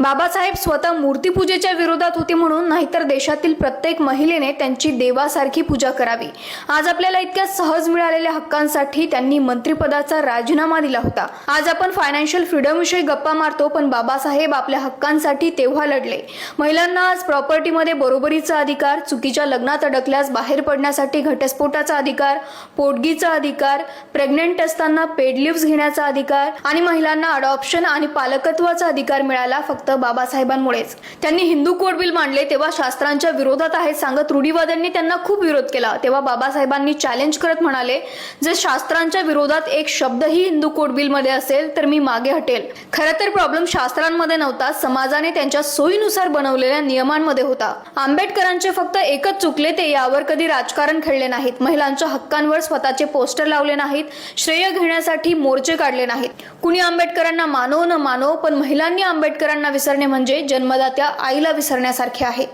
बाबासाहेब स्वतः मूर्तीपूजेच्या विरोधात होते म्हणून, नाहीतर देशातील प्रत्येक महिलेने त्यांची देवासारखी पूजा करावी। आज आपल्याला इतक्या सहज मिळालेल्या हक्कांसाठी त्यांनी मंत्रिपदाचा राजीनामा दिला होता। आज आपण फायनान्शियल फ्रीडम विषयी गप्पा मारतो, पण बाबासाहेब आपल्या हक्कांसाठी तेव्हा लढले। महिलांना आज प्रॉपर्टीमध्ये बरोबरीचा अधिकार, चुकीच्या लग्नात अडकल्यास बाहेर पडण्यासाठी घटस्फोटाचा अधिकार, पोटगीचा अधिकार, प्रेग्नेंट असताना पेड लिव्ह घेण्याचा अधिकार आणि महिलांना अडॉप्शन आणि पालकत्वाचा अधिकार मिळाला फक्त बाबासाहेबांमुळेच। त्यांनी हिंदू कोड बिल मांडले तेव्हा शास्त्रांच्या विरोधात आहे सांगत रूढीवाद्यांनी त्यांना खूप विरोध केला। तेव्हा बाबासाहेबांनी चॅलेंज करत म्हणाले, जर शास्त्रांच्या विरोधात एक शब्दही हिंदू कोड बिल मध्ये असेल तर मी मागे हटेल। खरं तर प्रॉब्लेम शास्त्रांमध्ये नव्हता, समाजाने त्यांच्या सोयीनुसार बनवलेल्या नियमांमध्ये होता। आंबेडकरांचे फक्त एकच चुकले, ते यावर कधी राजकारण खेळले नाहीत, महिलांच्या हक्कांवर स्वतःचे पोस्टर लावले नाहीत, श्रेय घेण्यासाठी मोर्चे काढले नाहीत। कुणी आंबेडकरांना मानो न मानो, पण महिलांनी आंबेडकरांना विसरणे म्हणजे जन्मदात्या आईला विसरण्यासारखे आहे।